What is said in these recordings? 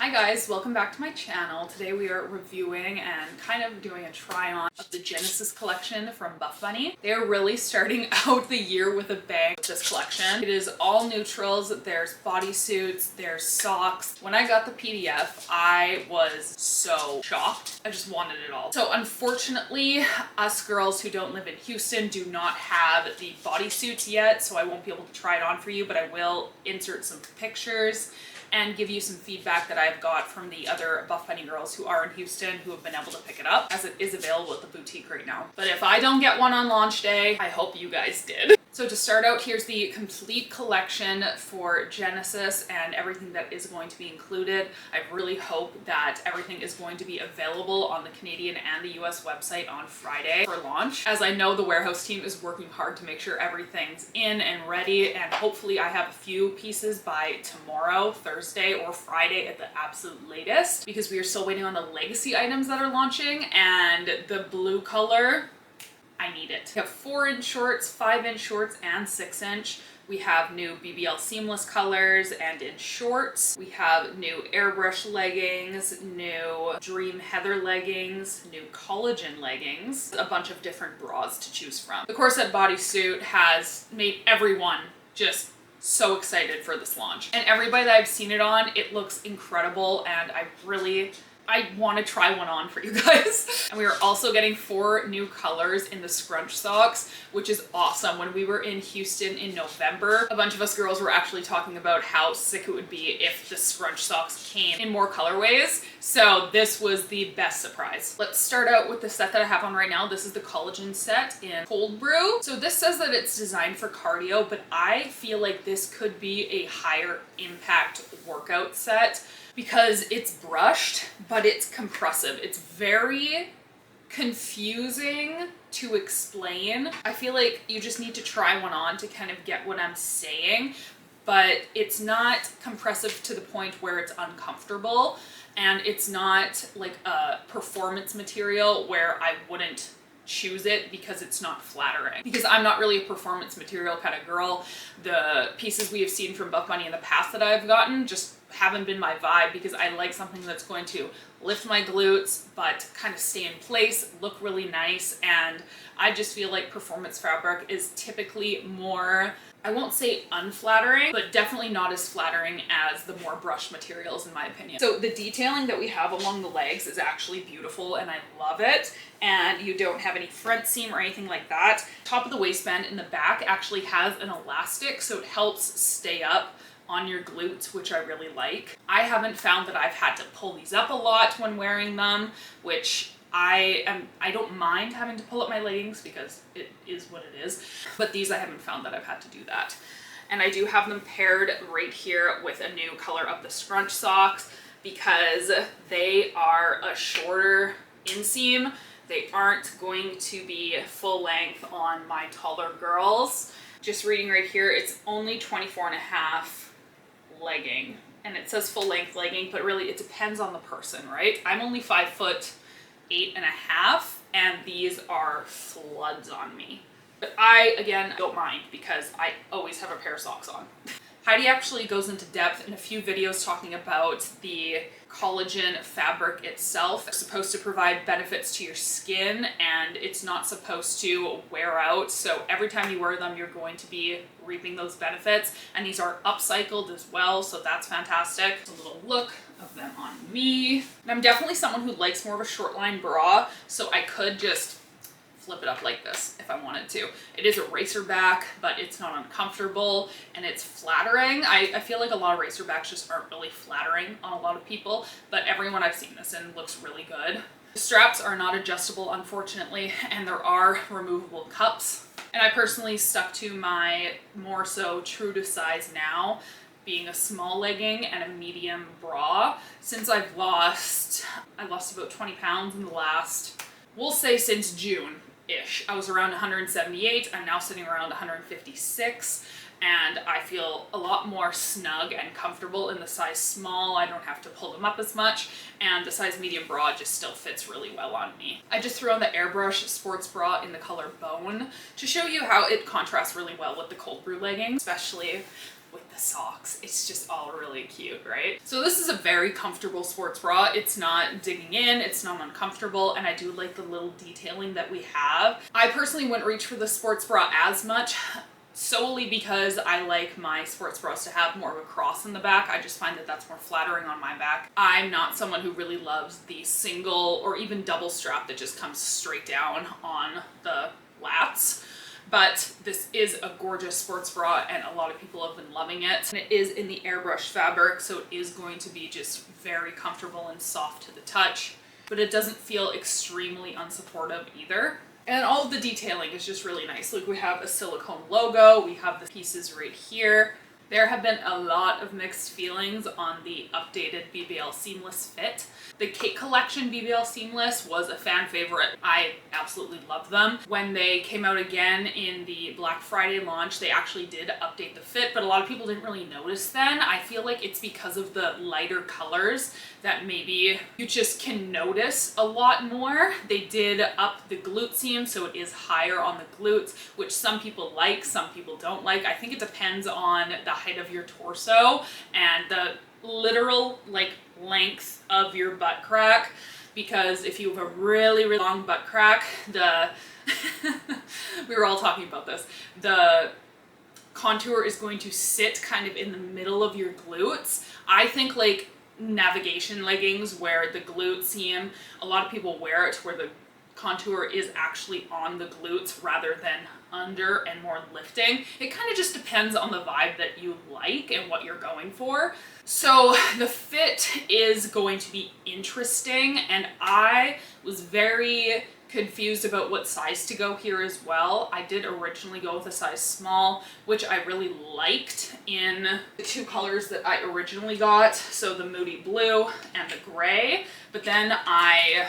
Hi guys, welcome back to my channel. Today we are reviewing and kind of doing a try on of the Genesis collection from Buff Bunny. They are really starting out the year with a bang with this collection. It is all neutrals, there's bodysuits, there's socks. When I got the PDF, I was so shocked. I just wanted it all. So unfortunately, us girls who don't live in Houston do not have the bodysuits yet, so I won't be able to try it on for you, but I will insert some pictures and give you some feedback that I've got from the other Buff Bunny girls who are in Houston who have been able to pick it up, as it is available at the boutique right now. But if I don't get one on launch day, I hope you guys did. So to start out, here's the complete collection for Genesis and everything that is going to be included. I really hope that everything is going to be available on the Canadian and the US website on Friday for launch, as I know the warehouse team is working hard to make sure everything's in and ready, and hopefully I have a few pieces by tomorrow, Thursday or Friday at the absolute latest, because we are still waiting on the legacy items that are launching, and the blue color, I need it. We have 4-inch shorts, 5-inch shorts, and 6-inch. We have new BBL Seamless colors and in shorts. We have new airbrush leggings, new Dream Heather leggings, new collagen leggings, a bunch of different bras to choose from. The Corset Bodysuit has made everyone just so excited for this launch. And everybody that I've seen it on, it looks incredible, and I want to try one on for you guys. And we are also getting 4 new colors in the scrunch socks, which is awesome. When we were in Houston in November, a bunch of us girls were actually talking about how sick it would be if the scrunch socks came in more colorways. So this was the best surprise. Let's start out with the set that I have on right now. This is the collagen set in cold brew. So this says that it's designed for cardio, but I feel like this could be a higher impact workout set, because it's brushed, but it's compressive. It's very confusing to explain. I feel like you just need to try one on to kind of get what I'm saying, but it's not compressive to the point where it's uncomfortable, and it's not like a performance material where I wouldn't choose it because it's not flattering. Because I'm not really a performance material kind of girl. The pieces we have seen from Buff Bunny in the past that I've gotten just haven't been my vibe, because I like something that's going to lift my glutes but kind of stay in place, look really nice, and I just feel like performance fabric is typically more, I won't say unflattering, but definitely not as flattering as the more brushed materials in my opinion. So the detailing that we have along the legs is actually beautiful and I love it, and you don't have any front seam or anything like that. Top of the waistband in the back actually has an elastic, so it helps stay up on your glutes, which I really like. I haven't found that I've had to pull these up a lot when wearing them, which I don't mind having to pull up my leggings because it is what it is, but these I haven't found that I've had to do that. And I do have them paired right here with a new color of the scrunch socks, because they are a shorter inseam. They aren't going to be full length on my taller girls. Just reading right here, it's only 24.5 legging, and it says full length legging, but really it depends on the person, right? I'm only 5'8.5", and these are floods on me. But I, again, don't mind because I always have a pair of socks on. Heidi actually goes into depth in a few videos talking about the collagen fabric itself. It's supposed to provide benefits to your skin, and it's not supposed to wear out. So every time you wear them, you're going to be reaping those benefits. And these are upcycled as well, so that's fantastic. A little look of them on me. And I'm definitely someone who likes more of a short line bra, so I could just flip it up like this if I wanted to. It is a racer back, but it's not uncomfortable and it's flattering. I feel like a lot of racer backs just aren't really flattering on a lot of people, but everyone I've seen this in looks really good. The straps are not adjustable, unfortunately, and there are removable cups. And I personally stuck to my more so true to size now, being a small legging and a medium bra. Since I lost about 20 pounds in the last, we'll say since June-ish. I was around 178, I'm now sitting around 156, and I feel a lot more snug and comfortable in the size small. I don't have to pull them up as much, and the size medium bra just still fits really well on me. I just threw on the airbrush sports bra in the color Bone to show you how it contrasts really well with the cold brew leggings, especially with the socks. It's just all really cute, right? So this is a very comfortable sports bra. It's not digging in, it's not uncomfortable, and I do like the little detailing that we have. I personally wouldn't reach for the sports bra as much, solely because I like my sports bras to have more of a cross in the back. I just find that that's more flattering on my back. I'm not someone who really loves the single or even double strap that just comes straight down on the lats. But this is a gorgeous sports bra and a lot of people have been loving it. And it is in the airbrush fabric, so it is going to be just very comfortable and soft to the touch, but it doesn't feel extremely unsupportive either. And all of the detailing is just really nice. Like we have a silicone logo, we have the pieces right here. There have been a lot of mixed feelings on the updated BBL Seamless fit. The Cake Collection BBL Seamless was a fan favorite. I absolutely love them. When they came out again in the Black Friday launch, they actually did update the fit, but a lot of people didn't really notice then. I feel like it's because of the lighter colors that maybe you just can notice a lot more. They did up the glute seam, so it is higher on the glutes, which some people like, some people don't like. I think it depends on the height of your torso and the literal like length of your butt crack, because if you have a really, really long butt crack, the we were all talking about this, the contour is going to sit kind of in the middle of your glutes. I think like navigation leggings where the glute seam, a lot of people wear it where the contour is actually on the glutes rather than under and more lifting. It kind of just depends on the vibe that you like and what you're going for. So the fit is going to be interesting, and I was very confused about what size to go here as well. I did originally go with a size small, which I really liked in the two colors that I originally got, so the Moody Blue and the gray, but then I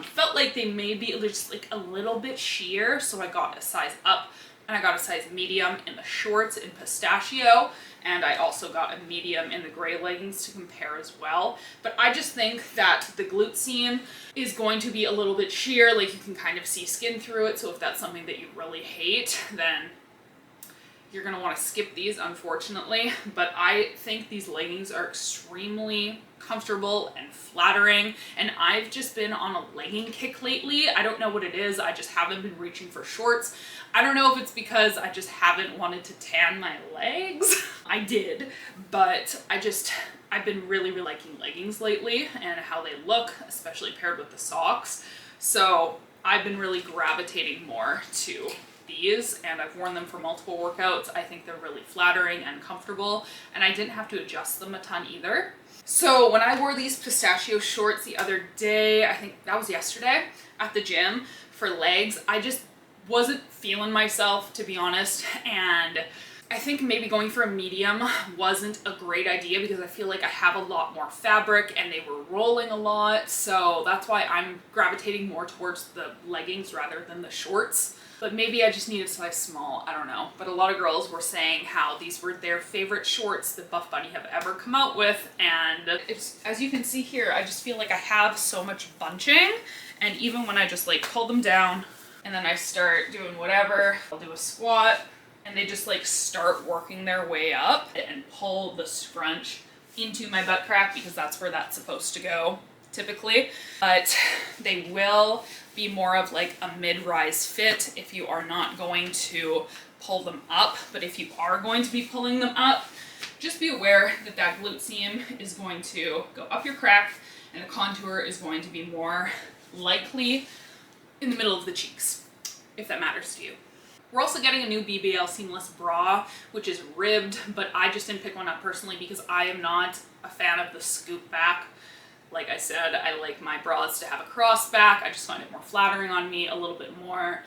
felt like they may be just like a little bit sheer, so I got a size up, and I got a size medium in the shorts in pistachio, and I also got a medium in the gray leggings to compare as well. But I just think that the glute seam is going to be a little bit sheer, like you can kind of see skin through it, so if that's something that you really hate, then you're gonna wanna skip these, unfortunately. But I think these leggings are extremely comfortable and flattering, and I've just been on a legging kick lately. I don't know what it is, I just haven't been reaching for shorts. I don't know if it's because I just haven't wanted to tan my legs. I did, but I've been really liking leggings lately and how they look, especially paired with the socks. So I've been really gravitating more to these, and I've worn them for multiple workouts. I think they're really flattering and comfortable, and I didn't have to adjust them a ton either. So when I wore these pistachio shorts the other day, I think that was yesterday, at the gym for legs, I just wasn't feeling myself, to be honest, and I think maybe going for a medium wasn't a great idea because I feel like I have a lot more fabric and they were rolling a lot, so that's why I'm gravitating more towards the leggings rather than the shorts. But maybe I just need a size small, I don't know. But a lot of girls were saying how these were their favorite shorts that Buff Bunny have ever come out with, and it's, as you can see here, I just feel like I have so much bunching, and even when I just like pull them down and then I start doing whatever, I'll do a squat, and they just like start working their way up and pull the scrunch into my butt crack because that's where that's supposed to go typically. But they will be more of like a mid-rise fit if you are not going to pull them up. But if you are going to be pulling them up, just be aware that that glute seam is going to go up your crack and the contour is going to be more likely in the middle of the cheeks, if that matters to you. We're also getting a new BBL Seamless bra, which is ribbed, but I just didn't pick one up personally because I am not a fan of the scoop back. Like I said, I like my bras to have a cross back. I just find it more flattering on me, a little bit more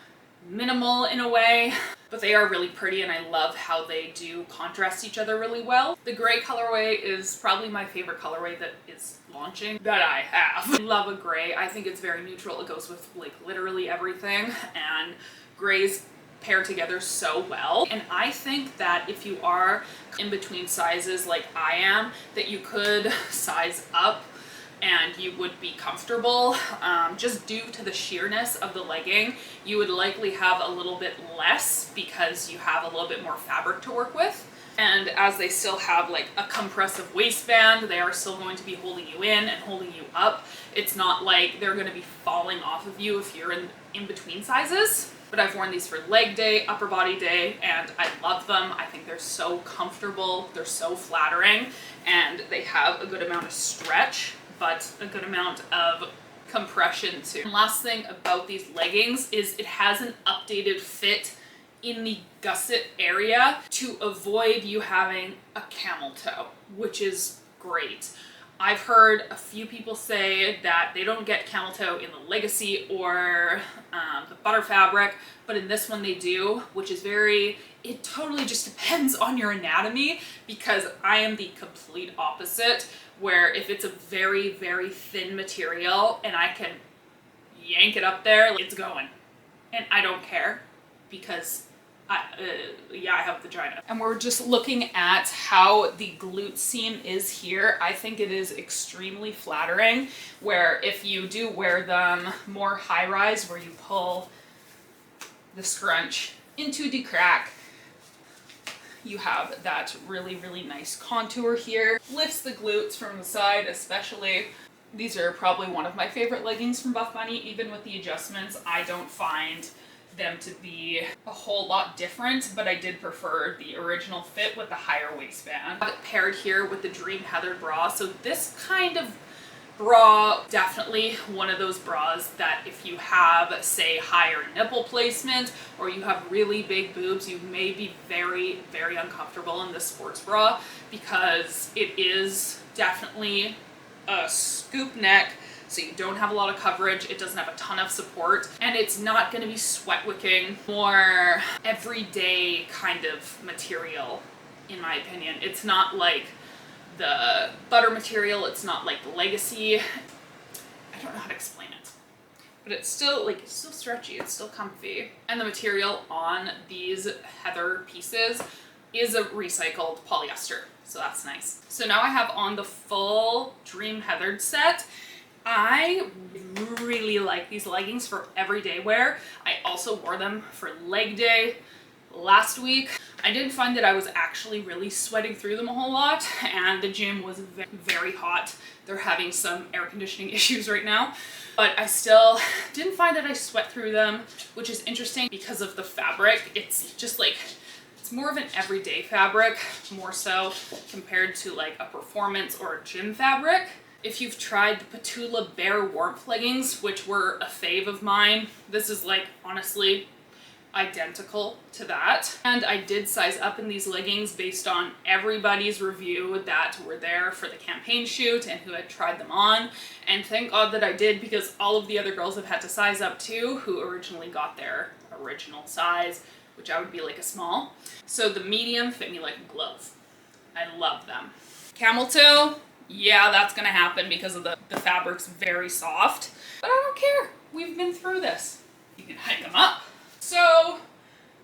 minimal in a way, but they are really pretty and I love how they do contrast each other really well. The gray colorway is probably my favorite colorway that is launching that I have. I love a gray. I think it's very neutral. It goes with like literally everything, and grays pair together so well. And I think that if you are in between sizes like I am, that you could size up and you would be comfortable. Just due to the sheerness of the legging, you would likely have a little bit less because you have a little bit more fabric to work with. And as they still have like a compressive waistband, they are still going to be holding you in and holding you up. It's not like they're going to be falling off of you if you're in between sizes. But I've worn these for leg day, upper body day, and I love them. I think they're so comfortable, they're so flattering, and they have a good amount of stretch, but a good amount of compression too. And last thing about these leggings is it has an updated fit in the gusset area to avoid you having a camel toe, which is great. I've heard a few people say that they don't get camel toe in the Legacy or the butter fabric, but in this one they do, which is it totally just depends on your anatomy, because I am the complete opposite, where if it's a very, very thin material and I can yank it up there, it's going. And I don't care, because I have vagina. And we're just looking at how the glute seam is here. I think it is extremely flattering, where if you do wear them more high rise, where you pull the scrunch into the crack, you have that really, really nice contour here. Lifts the glutes from the side especially. These are probably one of my favorite leggings from Buff Bunny. Even with the adjustments, I don't find them to be a whole lot different, but I did prefer the original fit with the higher waistband. I have it paired here with the Dream Heather bra. So this kind of bra, definitely one of those bras that if you have, say, higher nipple placement or you have really big boobs, you may be very, very uncomfortable in this sports bra, because it is definitely a scoop neck, so you don't have a lot of coverage, it doesn't have a ton of support, and it's not going to be sweat wicking, more everyday kind of material, in my opinion. It's not like the butter material, it's not like the Legacy. I don't know how to explain it, but it's still stretchy, it's still comfy. And the material on these Heather pieces is a recycled polyester, so that's nice. So now I have on the full Dream Heathered set. I really like these leggings for everyday wear. I also wore them for leg day last week. I didn't find that I was actually really sweating through them a whole lot, and the gym was very hot. They're having some air conditioning issues right now, but I still didn't find that I sweat through them, which is interesting because of the fabric. It's just like, it's more of an everyday fabric, more so compared to like a performance or a gym fabric. If you've tried the Petula Bare Warmth leggings, which were a fave of mine, this is like honestly identical to that. And I did size up in these leggings based on everybody's review that were there for the campaign shoot and who had tried them on. And thank God that I did, because all of the other girls have had to size up too, who originally got their original size, which I would be like a small. So the medium fit me like a glove. I love them. Camel toe, yeah, that's gonna happen because of the fabric's very soft, but I don't care. We've been through this. You can hang them up. So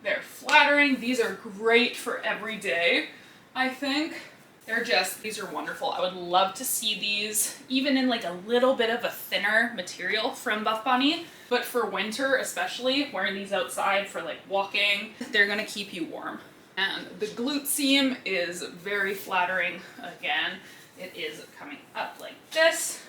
they're flattering. These are great for every day, I think. These are wonderful. I would love to see these even in like a little bit of a thinner material from Buff Bunny, but for winter especially, wearing these outside for like walking, they're gonna keep you warm. And the glute seam is very flattering again. It is coming up like this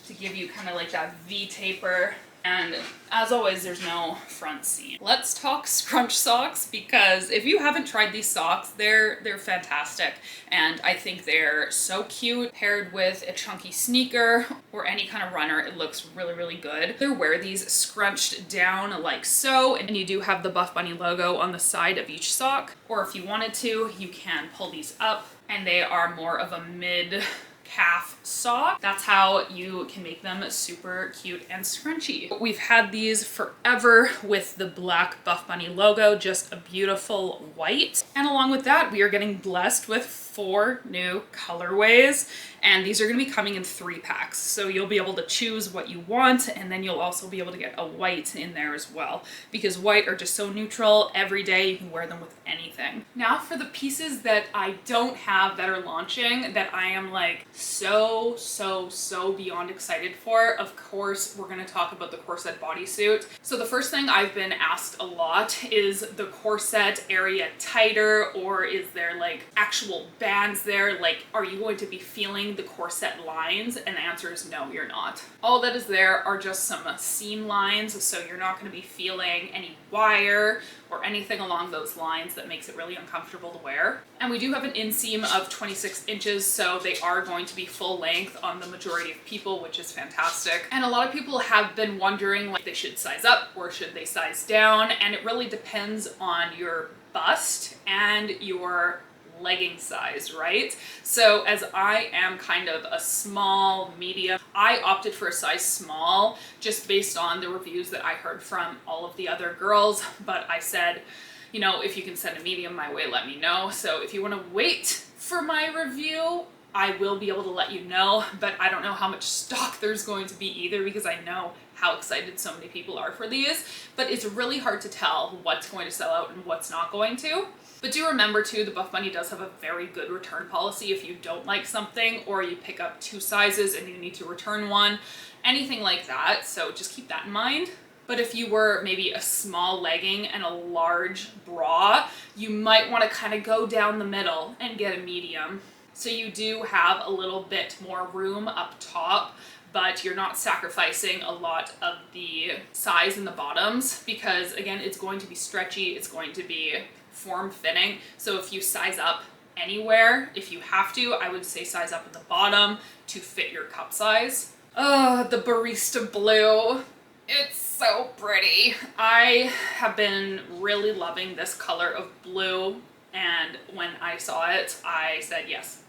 to give you kind of like that V taper. And as always, there's no front seam. Let's talk scrunch socks, because if you haven't tried these socks, they're fantastic. And I think they're so cute. Paired with a chunky sneaker or any kind of runner, it looks really, really good. They wear these scrunched down like so, and you do have the Buff Bunny logo on the side of each sock. Or if you wanted to, you can pull these up, and they are more of a mid calf sock. That's how you can make them super cute and scrunchy. We've had these forever with the black Buff Bunny logo, just a beautiful white. And along with that, we are getting blessed with 4 new colorways, and these are going to be coming in 3 packs. So you'll be able to choose what you want, and then you'll also be able to get a white in there as well, because white are just so neutral. Every day you can wear them with anything. Now for the pieces that I don't have that are launching that I am like so beyond excited for. Of course, we're going to talk about the Corset Bodysuit. So the first thing I've been asked a lot is the corset area tighter, or is there like actual bands there? Like, are you going to be feeling the corset lines? And the answer is no, you're not. All that is there are just some seam lines, so you're not going to be feeling any wire or anything along those lines that makes it really uncomfortable to wear. And we do have an inseam of 26 inches, so they are going to be full length on the majority of people, which is fantastic. And a lot of people have been wondering like they should size up or should they size down, and it really depends on your bust and your legging size, right? So as I am kind of a small medium, I opted for a size small just based on the reviews that I heard from all of the other girls. But I said, you know, if you can send a medium my way, let me know. So if you want to wait for my review, I will be able to let you know, but I don't know how much stock there's going to be either, because I know how excited so many people are for these, but it's really hard to tell what's going to sell out and what's not going to. But do remember too, the Buff Bunny does have a very good return policy if you don't like something, or you pick up 2 sizes and you need to return one, anything like that. So just keep that in mind. But if you were maybe a small legging and a large bra, you might want to kind of go down the middle and get a medium. So you do have a little bit more room up top, but you're not sacrificing a lot of the size in the bottoms, because again, it's going to be stretchy, it's going to be form-fitting. So if you size up anywhere, if you have to, I would say size up at the bottom to fit your cup size. Oh, the Barista Blue. It's so pretty. I have been really loving this color of blue, and when I saw it, I said yes.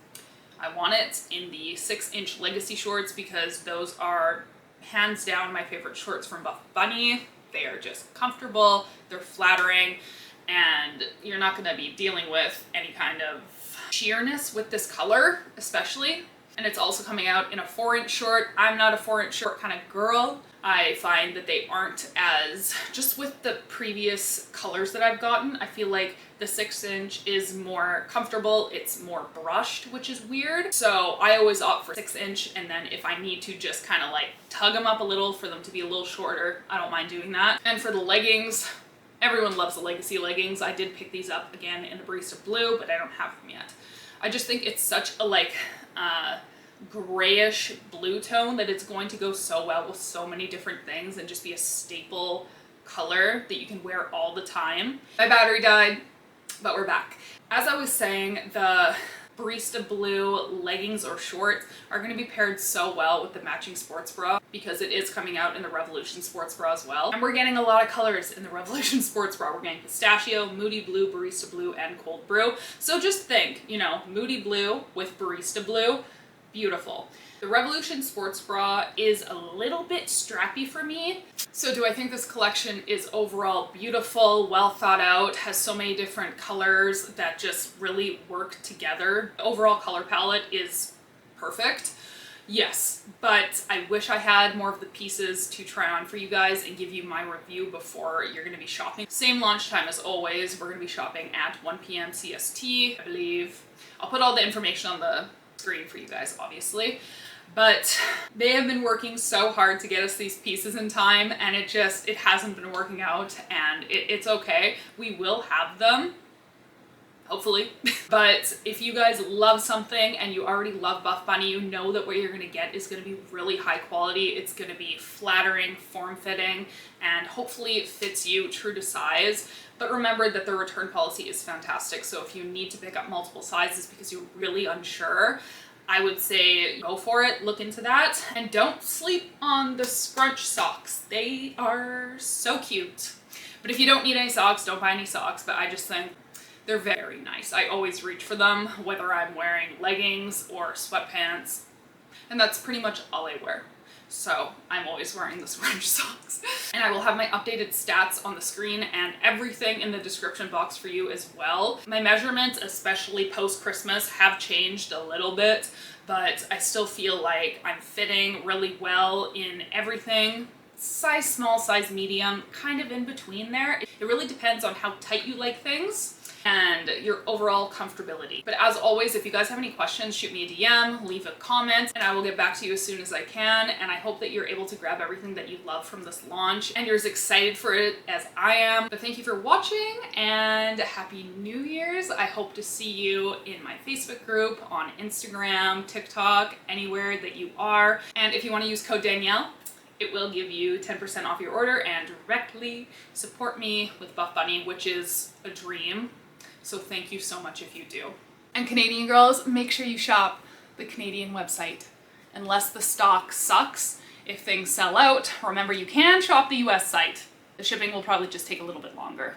I want it in the 6-inch Legacy shorts, because those are hands down my favorite shorts from Buff Bunny. They are just comfortable, they're flattering, and you're not going to be dealing with any kind of sheerness with this color, especially. And it's also coming out in a 4-inch short. I'm not a 4-inch short kind of girl. I find that they aren't as, just with the previous colors that I've gotten, I feel like the 6-inch is more comfortable, it's more brushed, which is weird. So I always opt for 6-inch, and then if I need to just kind of like tug them up a little for them to be a little shorter, I don't mind doing that. And for the leggings, everyone loves the Legacy leggings. I did pick these up again in the Barista Blue, but I don't have them yet. I just think it's such a like grayish blue tone that it's going to go so well with so many different things and just be a staple color that you can wear all the time. My battery died, but we're back. As I was saying, the Barista Blue leggings or shorts are going to be paired so well with the matching sports bra, because it is coming out in the Revolution sports bra as well. And we're getting a lot of colors in the Revolution sports bra. We're getting pistachio, moody blue, Barista Blue, and cold brew. So just think, you know, moody blue with Barista Blue, beautiful. The Revolution sports bra is a little bit strappy for me. So do I think this collection is overall beautiful, well thought out, has so many different colors that just really work together? The overall color palette is perfect. Yes, but I wish I had more of the pieces to try on for you guys and give you my review before you're going to be shopping. Same launch time as always. We're going to be shopping at 1 p.m. CST, I believe. I'll put all the information on the screen for you guys, obviously. But they have been working so hard to get us these pieces in time, and it hasn't been working out, and it's okay. We will have them, hopefully. But if you guys love something and you already love Buff Bunny, you know that what you're going to get is going to be really high quality. It's going to be flattering, form-fitting, and hopefully it fits you true to size. But remember that the return policy is fantastic, so if you need to pick up multiple sizes because you're really unsure, I would say go for it, look into that, and don't sleep on the SCRUNCH socks. They are so cute. But if you don't need any socks, don't buy any socks, but I just think they're very nice. I always reach for them, whether I'm wearing leggings or sweatpants, and that's pretty much all I wear. So I'm always wearing the SCRUNCH socks. And I will have my updated stats on the screen and everything in the description box for you as well. My measurements, especially post-Christmas, have changed a little bit, but I still feel like I'm fitting really well in everything. Size small, size medium, kind of in between there. It really depends on how tight you like things. and your overall comfortability. But as always, if you guys have any questions, shoot me a DM, leave a comment, and I will get back to you as soon as I can. And I hope that you're able to grab everything that you love from this launch and you're as excited for it as I am. But thank you for watching and Happy New Year's. I hope to see you in my Facebook group, on Instagram, TikTok, anywhere that you are. And if you want to use code Danielle, it will give you 10% off your order and directly support me with Buff Bunny, which is a dream. So thank you so much if you do. And Canadian girls, make sure you shop the Canadian website. Unless the stock sucks, if things sell out, remember you can shop the US site. The shipping will probably just take a little bit longer.